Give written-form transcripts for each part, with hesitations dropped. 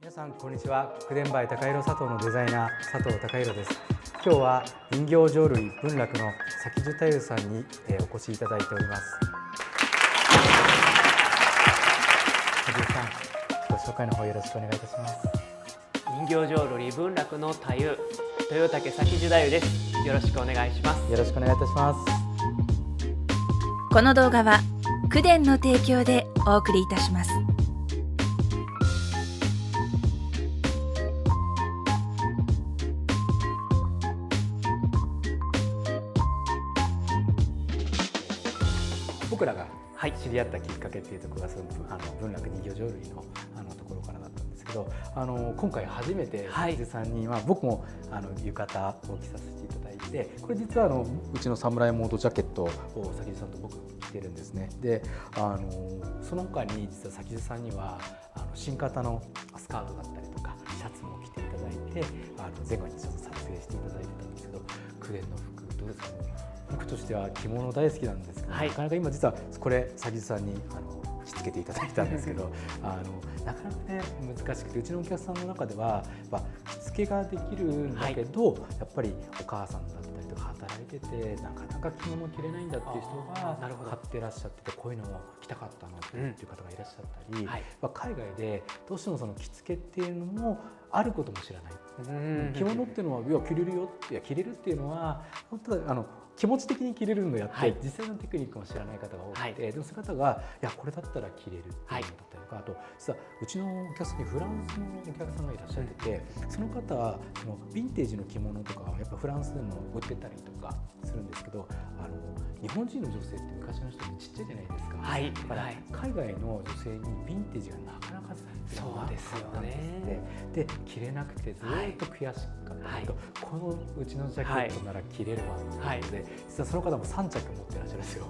皆さんこんにちは。九伝バイ高色佐藤のデザイナー佐藤高色です。今日は人形浄瑠璃文楽の崎地太夫さんにお越しいただいております。崎地さん、ご紹介の方よろしくお願いいたします。人形浄瑠璃文楽の太夫、豊竹崎地太夫です。よろしくお願いします。よろしくお願いいたします。この動画は九伝の提供でお送りいたします。僕らが知り合ったきっかけっていうところがその文楽人形浄瑠璃のところからだったんですけど、今回初めて崎地さんに、僕も浴衣を着させていただいて、これ実はうちのサムライモードジャケットを崎地さんと僕着てるんですね。でその他に実は崎地さんには新型のスカートだったりとかシャツも着ていただいて前後にちょっと撮影していただいてたんですけど、九伝の服どうですか？僕としては着物大好きなんですけど、なかなか今実はこれ崎地さんに着付けていただいたんですけどなかなかね難しくて、うちのお客さんの中では着付けができるんだけど、やっぱりお母さんだったりとか働いててなかなか着物着れないんだっていう人が買ってらっしゃってて、こういうのを着たかったのっていう方がいらっしゃったり、海外でどうしてもその着付けっていうのもあることも知らない。着物っていうのは着れるよ、いや着れるっていうのは本当は気持ち的に着れるのであって、実際のテクニックも知らない方が多くて、でもそういう方がいやこれだったら着れるっていうのだったりとか、あと実はうちのお客さんにフランスのお客さんがいらっしゃってて、その方はそのヴィンテージの着物とかはやっぱフランスでも売ってたりとかするんですけど、日本人の女性って昔の人ってちっちゃいじゃないですか。だから海外の女性にヴィンテージがなかなかそうですよね。で着れなくてずっと悔しかったんだけど、このうちのジャケットなら着れるわっていうことで、実はその方も3着持ってらっしゃるんですよ。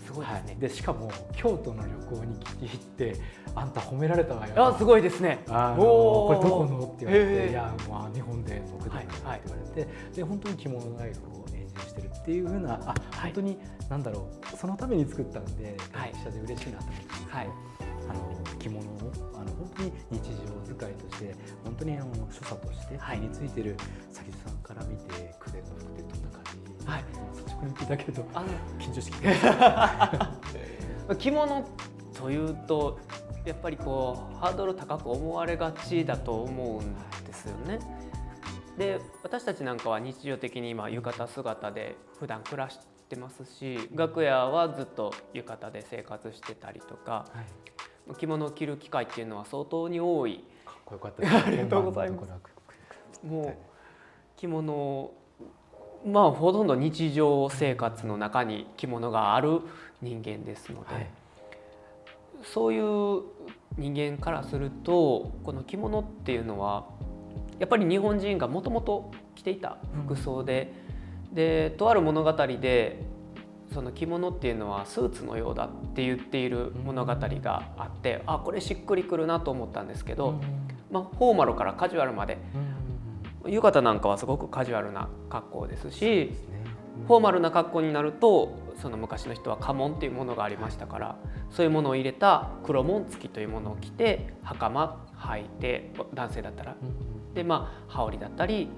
すごいですね。でしかも京都の旅行に着ていって「あんた褒められたわよ」すごいですね。これどこのって言われて「いや日本で僕だよ」って言われて、で本当に着物ライフをエンジョイしてるっていう風な本当に何だろう、そのために作ったんで記者で嬉しいなと思って、着物を本当に日常使いとして本当に所作として身についてる崎地さんから見て九伝の服ってどんな感じ？率直に聞いたけど緊張してきて着物というとやっぱりハードル高く思われがちだと思うんですよね。で私たちなんかは日常的に今浴衣姿で普段暮らしてますし、楽屋はずっと浴衣で生活してたりとか、着物を着る機会っていうのは相当に多い。かっこよかったです。ありがとうございます。もう着物ほとんど日常生活の中に着物がある人間ですので、そういう人間からするとこの着物っていうのはやっぱり日本人がもともと着ていた服装で、とある物語でその着物っていうのはスーツのようだって言っている物語があって、これしっくりくるなと思ったんですけど、フォーマルからカジュアルまで、浴衣なんかはすごくカジュアルな格好ですし、フォーマルな格好になるとその昔の人は家紋っていうものがありましたから、そういうものを入れた黒紋付きというものを着て袴履いて、男性だったらで羽織だったり、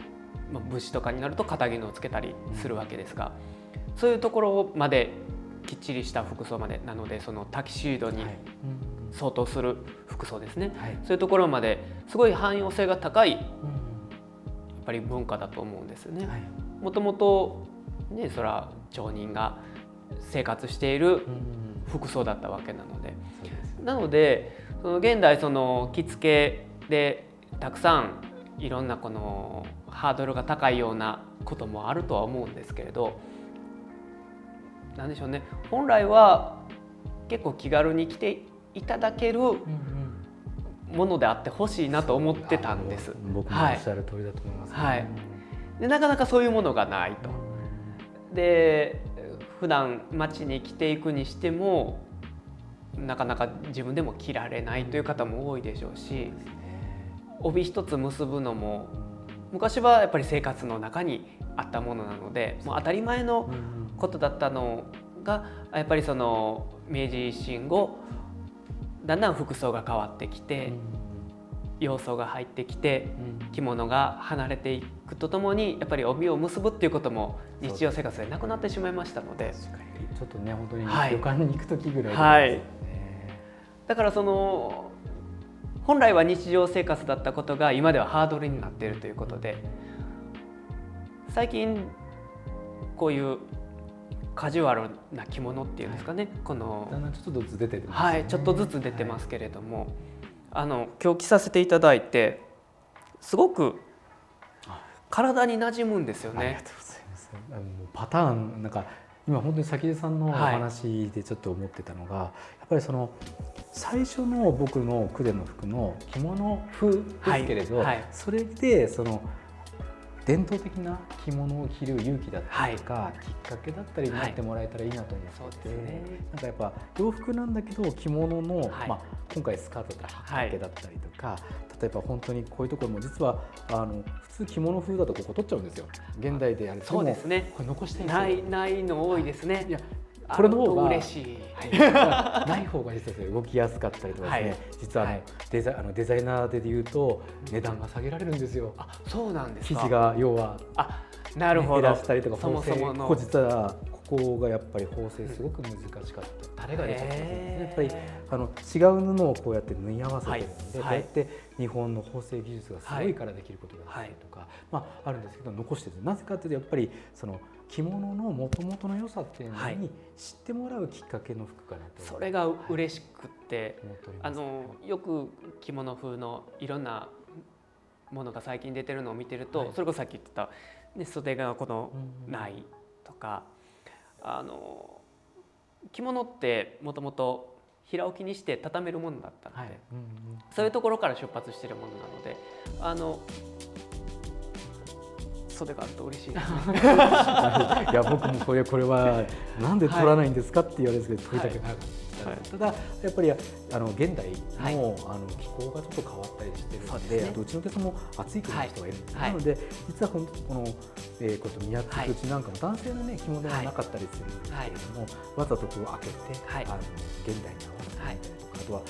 武士とかになると肩衣をつけたりするわけですが、そういうところまできっちりした服装までなので、そのタキシードに相当する服装ですね、そういうところまですごい汎用性が高いやっぱり文化だと思うんですよね。もともとね、そら町人が生活している服装だったわけなので、なのでその現代その着付けでたくさんいろんなこのハードルが高いようなこともあるとは思うんですけれど、なんでしょうね、本来は結構気軽に着ていただけるものであってほしいなと思ってたんです。僕もおっしゃる通りだと思いますね。でなかなかそういうものがないと。で普段街に着ていくにしてもなかなか自分でも着られないという方も多いでしょうし、帯一つ結ぶのも昔はやっぱり生活の中にあったものなので、もう当たり前のことだったのがやっぱりその明治維新後だんだん服装が変わってきて、要素が入ってきて着物が離れていくとともにやっぱり帯を結ぶっていうことも日常生活でなくなってしまいましたので、確かにちょっとね本当に旅館に行く時ぐらい、はい、だからその本来は日常生活だったことが今ではハードルになっているということで、最近こういうカジュアルな着物っていうんですかね、このだんだんちょっとずつ出てますね。はい、ちょっとずつ出てますけれども、今日着させていただいてすごく体に馴染むんですよね。ありがとうございます。パターンなんか今本当に先出さんのお話でちょっと思ってたのが、やっぱりその最初の僕の公田の服の着物風ですけれど、それでその伝統的な着物を着る勇気だったりとか、きっかけだったりになってもらえたらいいなと思ってて、なんかやっぱ洋服なんだけど着物の、今回スカートだったりきっかけだったりとか、例えば本当にこういうところも実は普通着物風だとここ取っちゃうんですよ、現代であると。そうですね、これ残してないの多いですね。いやこれの方が嬉しいない方が実は動きやすかったりとかですね、実はデザイナーでいうと値段が下げられるんですよ。そうなんですか。生地が要はなるほど、減らしたりとか、そもそものここ実はここがやっぱり縫製すごく難しかった、垂れが出ちゃったんですね。やっぱり違う布をこうやって縫い合わせてるので、こうやって日本の縫製技術がすごいからできることがあったりとか、あるんですけど残してる。なぜかというとやっぱりその着物の元々の良さっていうのに知ってもらうきっかけの服かなと、それが嬉しくって、よく着物風のいろんなものが最近出てるのを見てると、それこそさっき言ってた、袖がこのないとか、着物ってもともと平置きにして畳めるものだったので、そういうところから出発しているものなので、袖があると嬉しいですね。いや僕もこれはなんで取らないんですかって言われるんですけど、取りたくなかった。ただやっぱり現代の気候がちょっと変わったりしてるので、あとうちのお客さんも暑い国の人がいるんです。なので実はこの宮津口なんかも男性のね着物がなかったりするんですけれども、わざとこう開けて現代に合わせてみたりとか、あとは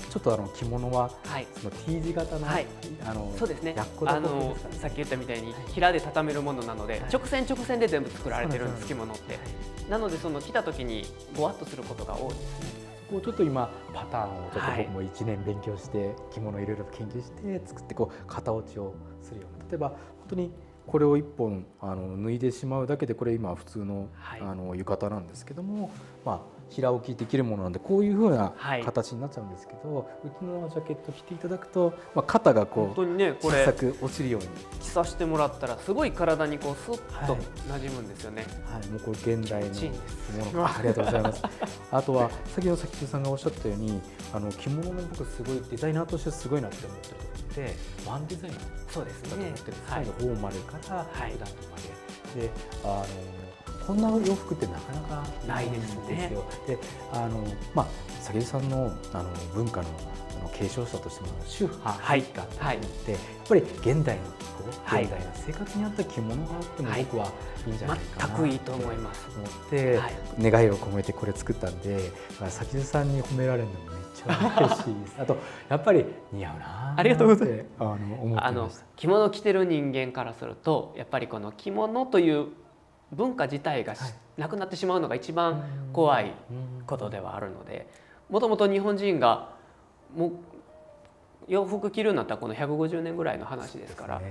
ちょっと着物はその T 字型のそうですね、やっこだこさっき言ったみたいに平で畳めるものなので、直線で全部作られてるんです、着物って。なのでその着た時にごわっとすることが多いですね。こうちょっと今パターンをちょっと僕も1年勉強して着物をいろいろ研究して作ってこう型落ちをするような、例えば本当にこれを1本脱いでしまうだけで、これ今普通の浴衣なんですけども、平置きできるものなんでこういう風な形になっちゃうんですけど、うちのジャケット着ていただくと、肩がこう本当にね、これ小さく落ちるように着させてもらったらすごい体にこうスッと馴染むんですよね。もうこれ現代のもの。ありがとうございます。あとは先ほど崎さんがおっしゃったように着物の僕すごいデザイナーとしてすごいなって思ってるところで、ワンデザインだと思ってるんです。フォーマルから普段とまで。でこんな洋服ってなかなかないですね。で崎さんの文化の継承者としての宗派があって、やっぱり現代の現代の生活に合った着物があっても僕はいいんじゃないかな全くいいと思います思って願いを込めてこれ作ったんで、崎さんに褒められるのもめっちゃ嬉しいです。あとやっぱり似合うな。ありがとうございます。思ってました。着物着てる人間からするとやっぱりこの着物という文化自体がなくなってしまうのが一番怖いことではあるので、もともと日本人がもう洋服着るようになったらこの150年ぐらいの話ですから、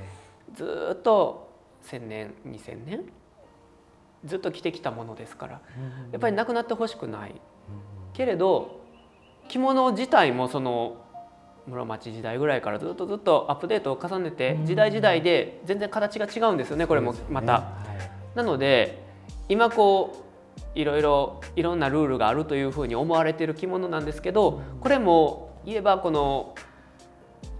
ずっと1000年2000年ずっと着てきたものですから、やっぱりなくなってほしくないけれど、着物自体もその室町時代ぐらいからずっとアップデートを重ねて、時代時代で全然形が違うんですよね、これもまた。なので今こういろんなルールがあるというふうに思われている着物なんですけど、これも言えばこの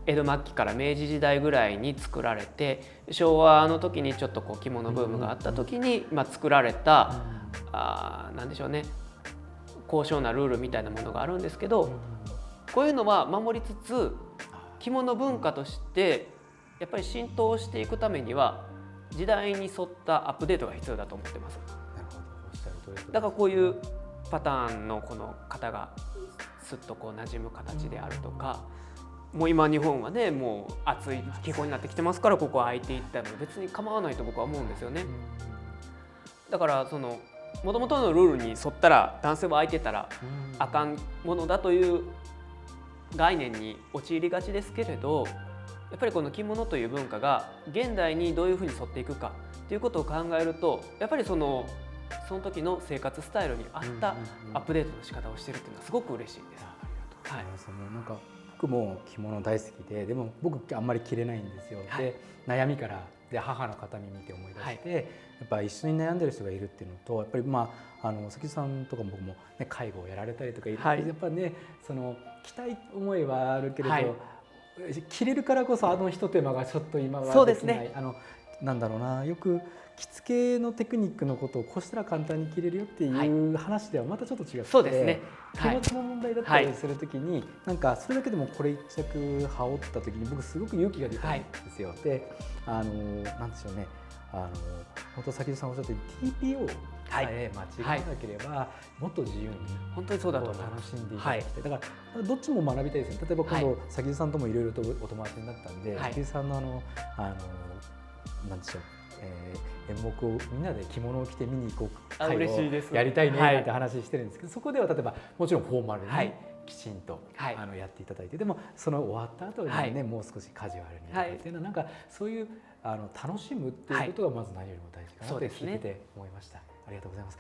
江戸末期から明治時代ぐらいに作られて、昭和の時にちょっとこう着物ブームがあった時に作られたなんでしょうね、高尚なルールみたいなものがあるんですけど、こういうのは守りつつ着物文化としてやっぱり浸透していくためには時代に沿ったアップデートが必要だと思ってます。だからこういうパターンのこの型がスッとこう馴染む形であるとか、もう今日本はねもう暑い気候になってきてますからここは空いていったので別に構わないと僕は思うんですよね。だからその元々のルールに沿ったら男性は空いてたらあかんものだという概念に陥りがちですけれど、やっぱりこの着物という文化が現代にどういうふうに沿っていくかということを考えると、やっぱりその時の生活スタイルに合ったアップデートの仕方をしているというのはすごく嬉しいです。ありがとうございます。なんか僕も着物大好きで、でも僕あんまり着れないんですよ。で悩みからで母の形見見て思い出して、やっぱ一緒に悩んでる人がいるっていうのと、やっぱり関さんとかも僕も、ね、介護をやられたりとか、やっぱねその着たい思いはあるけれど、着れるからこそ一手間がちょっと今はできない。そうですね。なんだろうな、よく着付けのテクニックのことをこうしたら簡単に着れるよっていう話ではまたちょっと違って、そうですね、気持ちの問題だったりするときに、なんかそれだけでもこれ一着羽織ったときに僕すごく勇気が出たんですよ。で、なんでしょうね、本当先ほどさんおっしゃったように TPO さえ間違えなければ、もっと自由に本当にそうだと思い楽しんでいただきたい。だからどっちも学びたいですね。例えば今度先ほどさんともいろいろとお友達になったんで、先ほどさんのなんでしょう、演目をみんなで着物を着て見に行こう会をやりたいねなんて話してるんですけど、そこでは例えばもちろんフォーマルにきちんとやっていただいて、でもその終わった後にねもう少しカジュアルにやるっていうのは、なんかそういう楽しむっていうことがまず何よりも大事かなって聞いて思いました。ありがとうございます。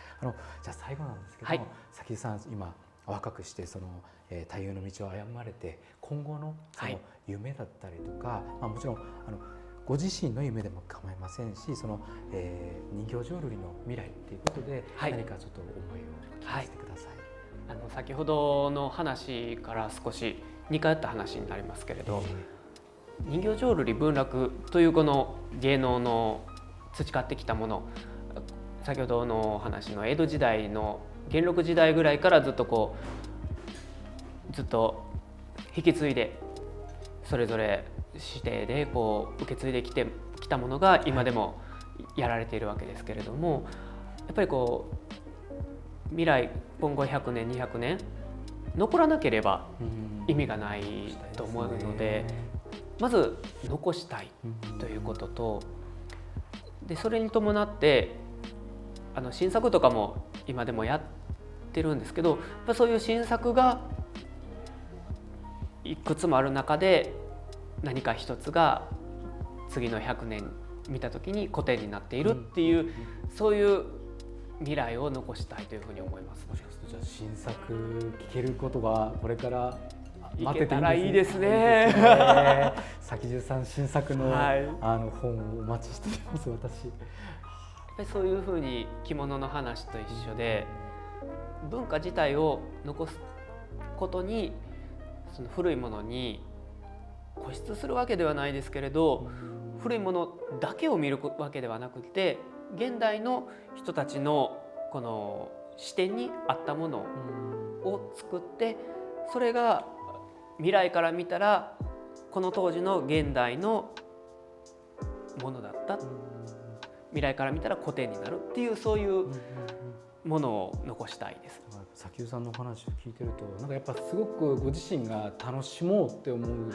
じゃあ最後なんですけども、先ほどさん今若くしてその太夫の道を歩まれて、今後のその夢だったりとか、もちろんご自身の夢でも構いませんし、その、人形浄瑠璃の未来ということで、何かちょっと思いを聞かせてください。先ほどの話から少し似通った話になりますけれど、人形浄瑠璃文楽というこの芸能の培ってきたもの、先ほどの話の江戸時代の元禄時代ぐらいからずっと引き継いで、それぞれ指定で受け継いできたものが今でもやられているわけですけれども、やっぱり未来今後100年200年残らなければ意味がないと思うので、まず残したいということと、でそれに伴って新作とかも今でもやってるんですけど、そういう新作がいくつもある中で何か一つが次の100年見た時に古典になっているっていう、そういう未来を残したいというふうに思います。もしかするとじゃあ新作聞けることがこれから待ってていいですね。先十さん新作の、本をお待ちしています。私やっぱりそういうふうに着物の話と一緒で、文化自体を残すことにその古いものに固執するわけではないですけれど、古いものだけを見るわけではなくて、現代の人たちのこの視点に合ったものを作って、それが未来から見たらこの当時の現代のものだった、未来から見たら古典になるっていう、そういうものを残したいです。砂丘さんのお話を聞いてると、なんかやっぱすごくご自身が楽しもうって思う、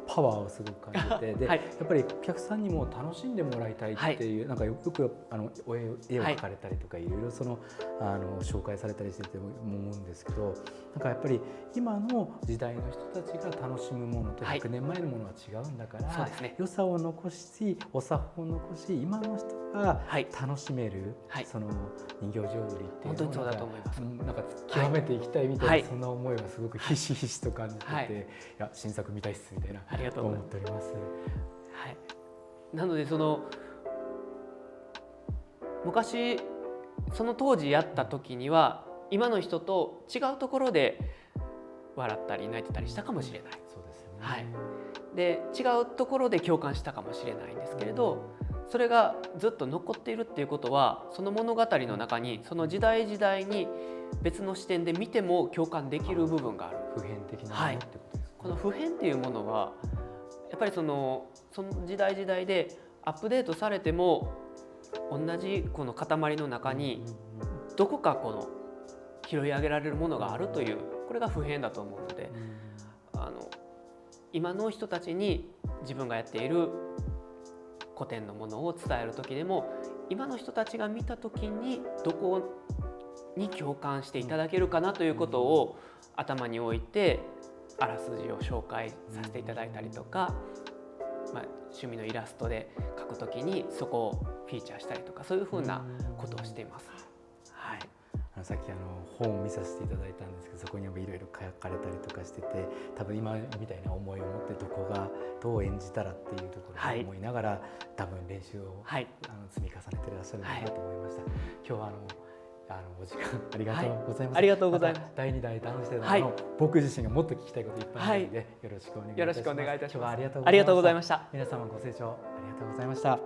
パワーをすごく感じて、で、やっぱりお客さんにも楽しんでもらいたいっていう、なんかよく絵を描かれたりとか、いろいろ紹介されたりしてて思うんですけど、なんかやっぱり今の時代の人たちが楽しむものと100年前のものは違うんだから、良さを残し、お作法を残し、今の人が楽しめる、その人形浄瑠璃っていうのを本当にそうだと思います。なんか極めていきたいみたいな、そんな思いはすごくひしひしと感じてて、いや新作見たいっすみたいな思っております。なので昔その当時やった時には今の人と違うところで笑ったり泣いてたりしたかもしれない。そうですよね。で違うところで共感したかもしれないんですけれど、それがずっと残っているっていうことは、その物語の中にその時代時代に別の視点で見ても共感できる部分がある。普遍的なものってことですね。この普遍っていうものはやっぱりその時代時代でアップデートされても同じこの塊の中にどこかこの拾い上げられるものがあるという、これが普遍だと思うので、今の人たちに自分がやっている古典のものを伝える時でも今の人たちが見た時にどこに共感していただけるかなということを頭に置いてあらすじを紹介させていただいたりとか、趣味のイラストで描く時にそこをフィーチャーしたりとかそういうふうなことをしています。はい、さっき本を見させていただいたんですけどそこにもいろいろ書かれたりとかしてて多分今みたいな思いを持ってどこがどう演じたらっていうところを思いながら、多分練習を、積み重ねていらっしゃるのかなと思いました。今日はお時間ありがとうございます。ありがとうございます。第2弾男性の僕自身がもっと聞きたいこといっぱいあるので、よろしくお願いいたします。よろしくお願いいたします。今日はありがとうございました。皆様ご清聴ありがとうございました。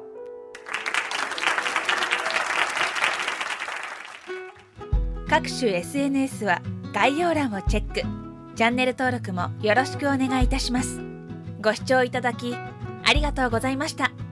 各種 SNS は概要欄をチェック。チャンネル登録もよろしくお願いいたします。ご視聴いただきありがとうございました。